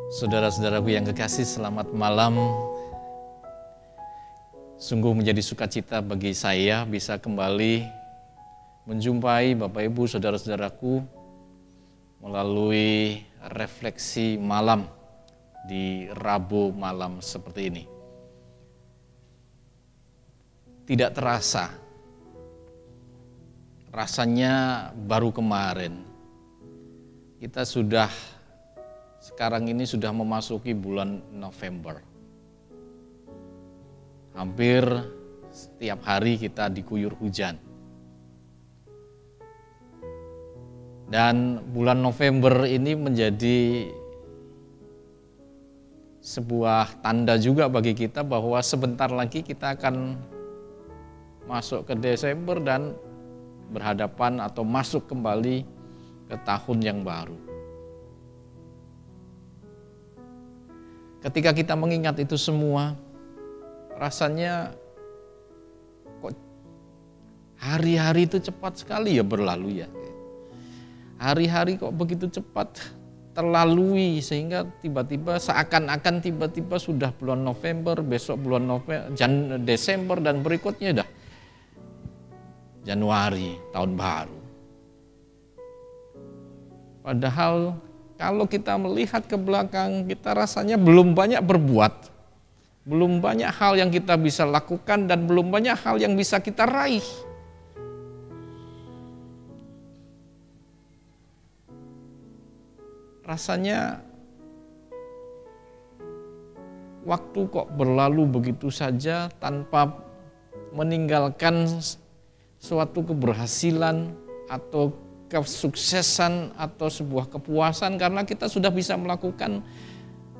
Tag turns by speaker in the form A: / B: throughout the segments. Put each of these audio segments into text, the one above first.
A: Saudara-saudaraku yang kekasih, selamat malam. Sungguh menjadi sukacita bagi saya bisa kembali menjumpai Bapak Ibu saudara-saudaraku melalui refleksi malam di Rabu malam seperti ini. Tidak terasa, rasanya baru kemarin kita sekarang ini sudah memasuki bulan November. Hampir setiap hari kita diguyur hujan. Dan bulan November ini menjadi sebuah tanda juga bagi kita bahwa sebentar lagi kita akan masuk ke Desember dan berhadapan atau masuk kembali ke tahun yang baru. Ketika kita mengingat itu semua, rasanya kok hari-hari itu cepat sekali ya berlalu ya. Hari-hari kok begitu cepat terlalui sehingga tiba-tiba seakan-akan tiba-tiba sudah bulan November, besok bulan Desember dan berikutnya dah Januari, tahun baru. Padahal kalau kita melihat ke belakang, kita rasanya belum banyak berbuat. Belum banyak hal yang kita bisa lakukan dan belum banyak hal yang bisa kita raih. Rasanya waktu kok berlalu begitu saja tanpa meninggalkan suatu keberhasilan atau kesuksesan atau sebuah kepuasan, karena kita sudah bisa melakukan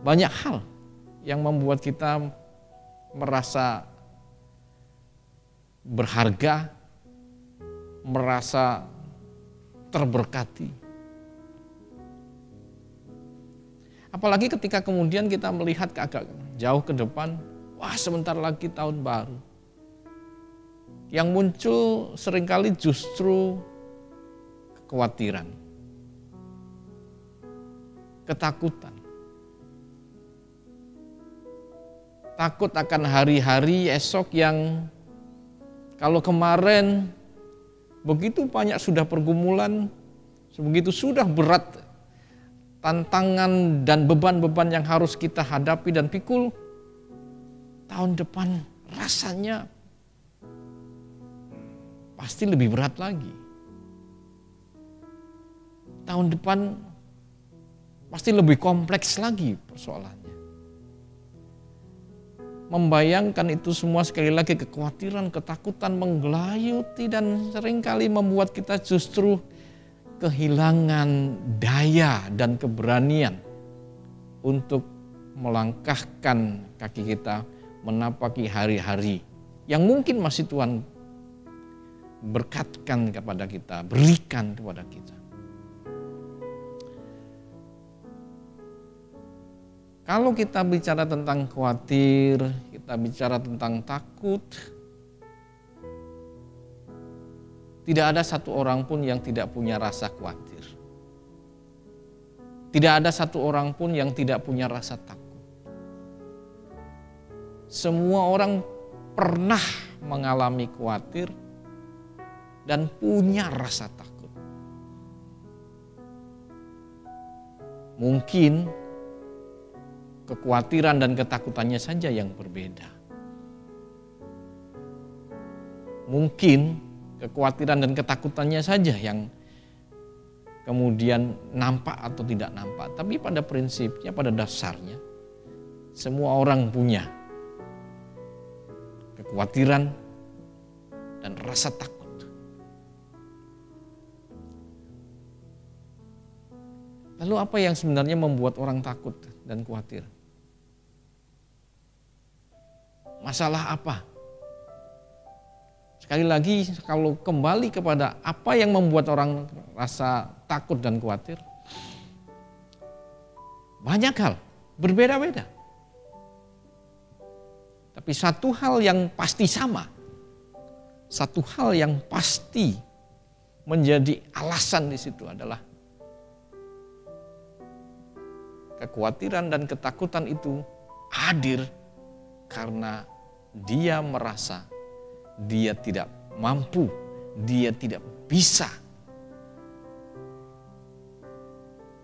A: banyak hal yang membuat kita merasa berharga, merasa terberkati. Apalagi ketika kemudian kita melihat agak jauh ke depan, wah sebentar lagi tahun baru. Yang muncul seringkali justru kekhawatiran, ketakutan. Takut akan hari-hari esok yang kalau kemarin begitu banyak sudah pergumulan, begitu sudah berat tantangan dan beban-beban yang harus kita hadapi dan pikul, tahun depan rasanya pasti lebih berat lagi. Tahun depan pasti lebih kompleks lagi persoalannya. Membayangkan itu semua sekali lagi kekhawatiran, ketakutan menggelayuti dan seringkali membuat kita justru kehilangan daya dan keberanian untuk melangkahkan kaki kita menapaki hari-hari yang mungkin masih Tuhan berkatkan kepada kita, berikan kepada kita. Kalau kita bicara tentang khawatir, kita bicara tentang takut, tidak ada satu orang pun yang tidak punya rasa khawatir. Tidak ada satu orang pun yang tidak punya rasa takut. Semua orang pernah mengalami khawatir dan punya rasa takut. Mungkin kekhawatiran dan ketakutannya saja yang berbeda. Mungkin kekhawatiran dan ketakutannya saja yang kemudian nampak atau tidak nampak. Tapi pada prinsipnya, pada dasarnya, semua orang punya kekhawatiran dan rasa takut. Lalu apa yang sebenarnya membuat orang takut dan khawatir? Masalah apa? Sekali lagi, kalau kembali kepada apa yang membuat orang rasa takut dan khawatir, banyak hal, berbeda-beda. Tapi satu hal yang pasti sama, satu hal yang pasti menjadi alasan di situ adalah kekhawatiran dan ketakutan itu hadir karena dia merasa dia tidak mampu, dia tidak bisa.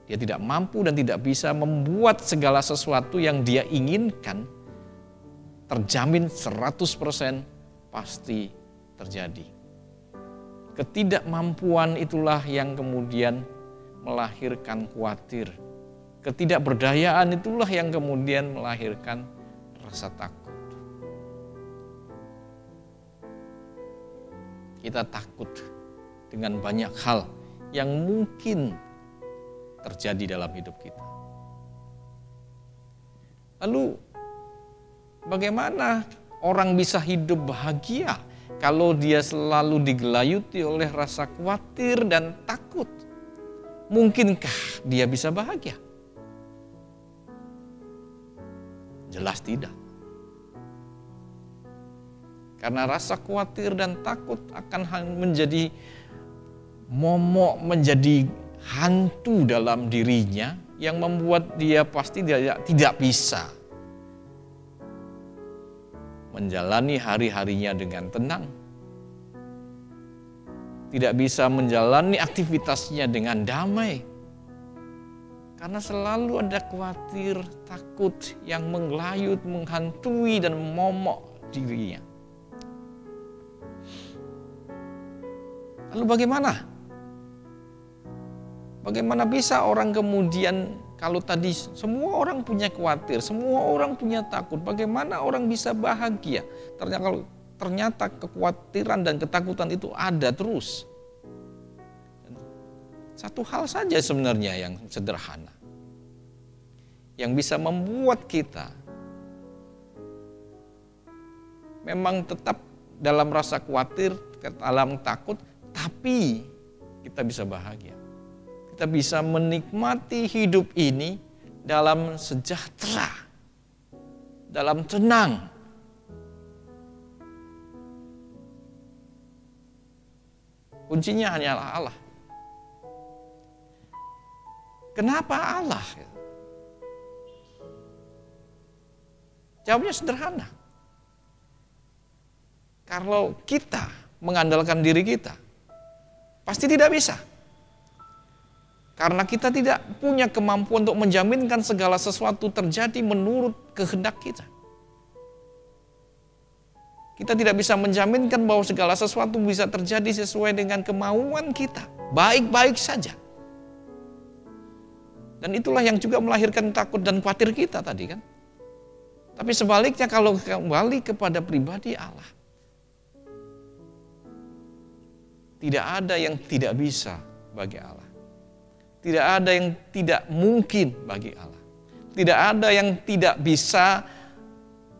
A: Dia tidak mampu dan tidak bisa membuat segala sesuatu yang dia inginkan terjamin 100% pasti terjadi. Ketidakmampuan itulah yang kemudian melahirkan khawatir. Ketidakberdayaan itulah yang kemudian melahirkan rasa takut. Kita takut dengan banyak hal yang mungkin terjadi dalam hidup kita. Lalu bagaimana orang bisa hidup bahagia kalau dia selalu digelayuti oleh rasa khawatir dan takut? Mungkinkah dia bisa bahagia? Jelas tidak. Karena rasa khawatir dan takut akan menjadi momok, menjadi hantu dalam dirinya yang membuat dia pasti tidak bisa menjalani hari-harinya dengan tenang. Tidak bisa menjalani aktivitasnya dengan damai. Karena selalu ada khawatir, takut yang menggelayut, menghantui dan momok dirinya. Lalu bagaimana? Bagaimana bisa orang kemudian, kalau tadi semua orang punya khawatir, semua orang punya takut, bagaimana orang bisa bahagia? Ternyata kekhawatiran dan ketakutan itu ada terus. Satu hal saja sebenarnya yang sederhana, yang bisa membuat kita memang tetap dalam rasa khawatir, dalam takut, tapi kita bisa bahagia. Kita bisa menikmati hidup ini dalam sejahtera, dalam tenang. Kuncinya hanyalah Allah. Kenapa Allah? Jawabnya sederhana. Kalau kita mengandalkan diri kita, pasti tidak bisa. Karena kita tidak punya kemampuan untuk menjaminkan segala sesuatu terjadi menurut kehendak kita. Kita tidak bisa menjaminkan bahwa segala sesuatu bisa terjadi sesuai dengan kemauan kita. Baik-baik saja. Dan itulah yang juga melahirkan takut dan khawatir kita tadi kan. Tapi sebaliknya kalau kembali kepada pribadi Allah, tidak ada yang tidak bisa bagi Allah. Tidak ada yang tidak mungkin bagi Allah. Tidak ada yang tidak bisa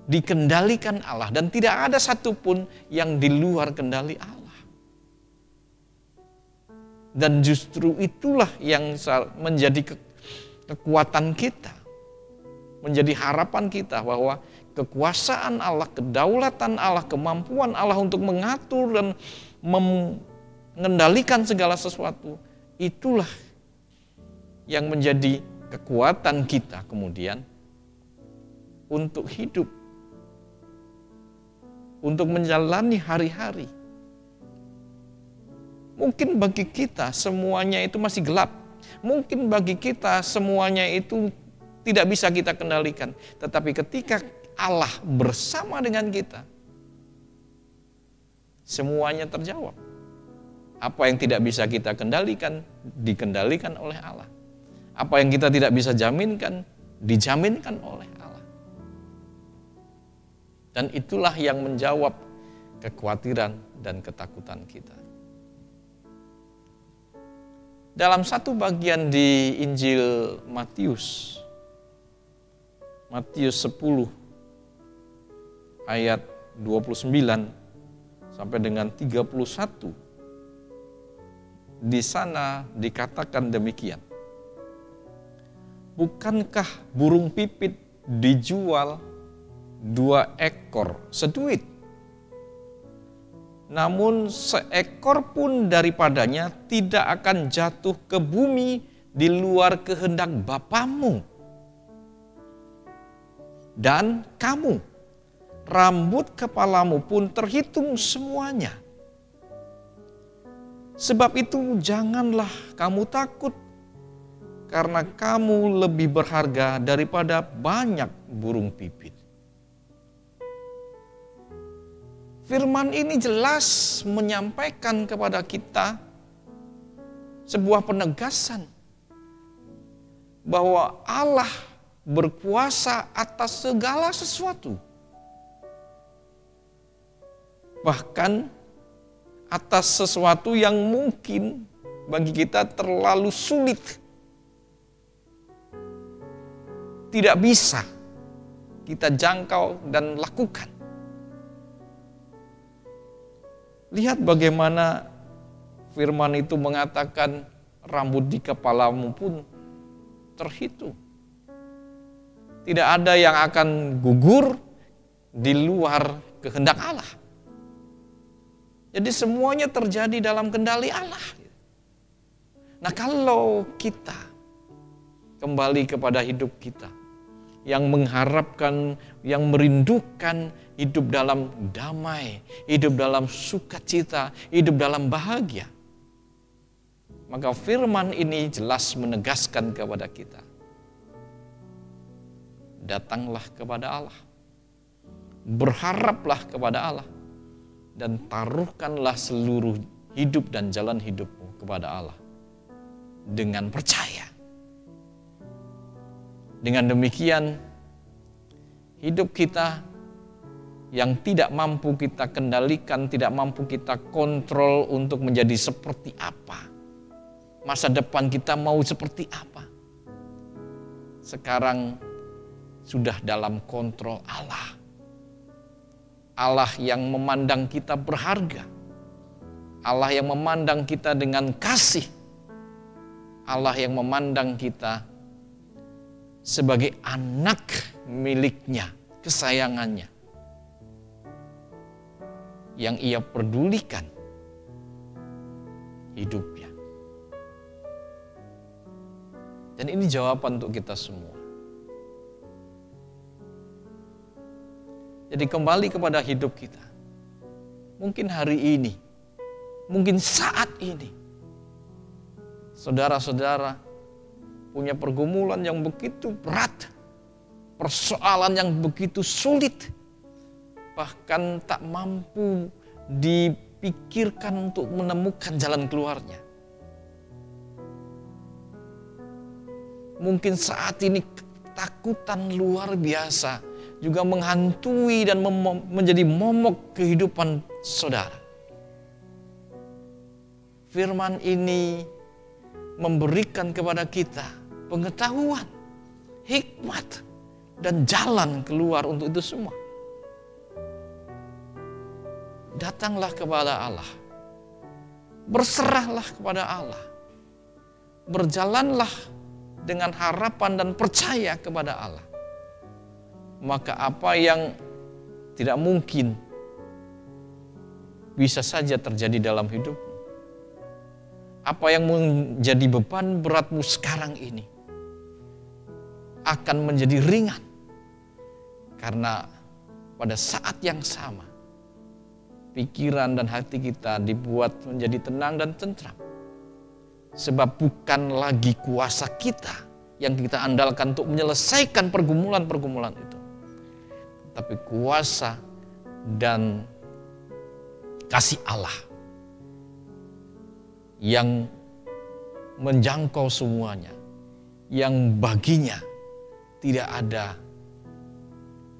A: dikendalikan Allah. Dan tidak ada satupun yang di luar kendali Allah. Dan justru itulah yang menjadi kekuatan kita. Menjadi harapan kita bahwa kekuasaan Allah, kedaulatan Allah, kemampuan Allah untuk mengatur dan mengendalikan segala sesuatu, itulah yang menjadi kekuatan kita kemudian untuk hidup, untuk menjalani hari-hari. Mungkin bagi kita semuanya itu masih gelap. Mungkin bagi kita semuanya itu tidak bisa kita kendalikan. Tetapi ketika Allah bersama dengan kita, semuanya terjawab. Apa yang tidak bisa kita kendalikan, dikendalikan oleh Allah. Apa yang kita tidak bisa jaminkan, dijaminkan oleh Allah. Dan itulah yang menjawab kekhawatiran dan ketakutan kita. Dalam satu bagian di Injil Matius 10 ayat 29 sampai dengan 31, di sana dikatakan demikian. Bukankah burung pipit dijual 2 ekor seduit? Namun seekor pun daripadanya tidak akan jatuh ke bumi di luar kehendak Bapamu. Dan kamu, rambut kepalamu pun terhitung semuanya. Sebab itu janganlah kamu takut, karena kamu lebih berharga daripada banyak burung pipit. Firman ini jelas menyampaikan kepada kita sebuah penegasan bahwa Allah berkuasa atas segala sesuatu. Bahkan atas sesuatu yang mungkin bagi kita terlalu sulit, tidak bisa kita jangkau dan lakukan. Lihat bagaimana firman itu mengatakan rambut di kepalamu pun terhitung. Tidak ada yang akan gugur di luar kehendak Allah. Jadi semuanya terjadi dalam kendali Allah. Nah, kalau kita kembali kepada hidup kita yang mengharapkan, yang merindukan hidup dalam damai, hidup dalam sukacita, hidup dalam bahagia, maka firman ini jelas menegaskan kepada kita. Datanglah kepada Allah, berharaplah kepada Allah, dan taruhkanlah seluruh hidup dan jalan hidupmu kepada Allah dengan percaya. Dengan demikian, hidup kita yang tidak mampu kita kendalikan, tidak mampu kita kontrol untuk menjadi seperti apa, masa depan kita mau seperti apa, sekarang sudah dalam kontrol Allah. Allah yang memandang kita berharga, Allah yang memandang kita dengan kasih, Allah yang memandang kita sebagai anak miliknya, kesayangannya, yang ia pedulikan hidupnya. Dan ini jawaban untuk kita semua. Jadi kembali kepada hidup kita. Mungkin hari ini, mungkin saat ini, saudara-saudara punya pergumulan yang begitu berat, persoalan yang begitu sulit, bahkan tak mampu dipikirkan untuk menemukan jalan keluarnya. Mungkin saat ini ketakutan luar biasa juga menghantui dan menjadi momok kehidupan saudara. Firman ini memberikan kepada kita pengetahuan, hikmat, dan jalan keluar untuk itu semua. Datanglah kepada Allah, berserahlah kepada Allah, berjalanlah dengan harapan dan percaya kepada Allah. Maka apa yang tidak mungkin bisa saja terjadi dalam hidupmu. Apa yang menjadi beban beratmu sekarang ini akan menjadi ringan. Karena pada saat yang sama, pikiran dan hati kita dibuat menjadi tenang dan tentram. Sebab bukan lagi kuasa kita yang kita andalkan untuk menyelesaikan pergumulan-pergumulan itu, tapi kuasa dan kasih Allah yang menjangkau semuanya, yang baginya tidak ada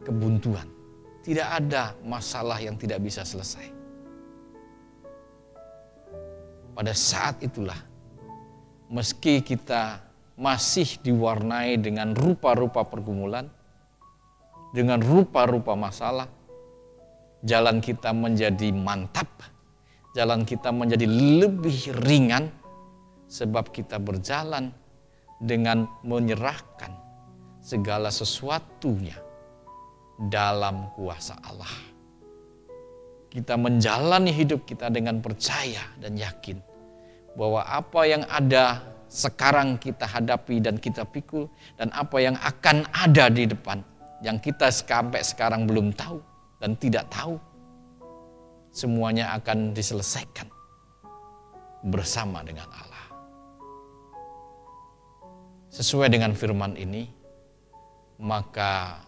A: kebuntuan, tidak ada masalah yang tidak bisa selesai. Pada saat itulah, meski kita masih diwarnai dengan rupa-rupa pergumulan, dengan rupa-rupa masalah, jalan kita menjadi mantap, jalan kita menjadi lebih ringan, sebab kita berjalan dengan menyerahkan segala sesuatunya dalam kuasa Allah. Kita menjalani hidup kita dengan percaya dan yakin bahwa apa yang ada sekarang kita hadapi dan kita pikul, dan apa yang akan ada di depan yang kita sampai sekarang belum tahu dan tidak tahu, semuanya akan diselesaikan bersama dengan Allah. Sesuai dengan firman ini, maka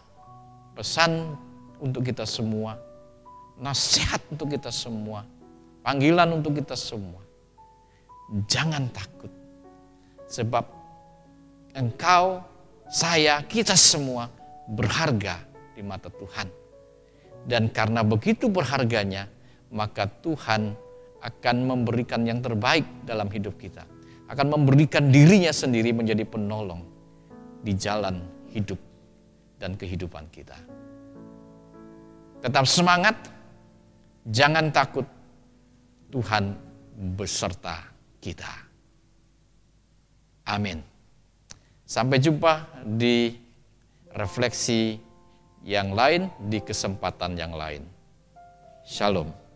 A: pesan untuk kita semua, nasihat untuk kita semua, panggilan untuk kita semua, jangan takut. Sebab engkau, saya, kita semua berharga di mata Tuhan. Dan karena begitu berharganya, maka Tuhan akan memberikan yang terbaik dalam hidup kita. Akan memberikan dirinya sendiri menjadi penolong di jalan hidup dan kehidupan kita. Tetap semangat, jangan takut, Tuhan beserta kita. Amin. Sampai jumpa di refleksi yang lain, di kesempatan yang lain. Shalom.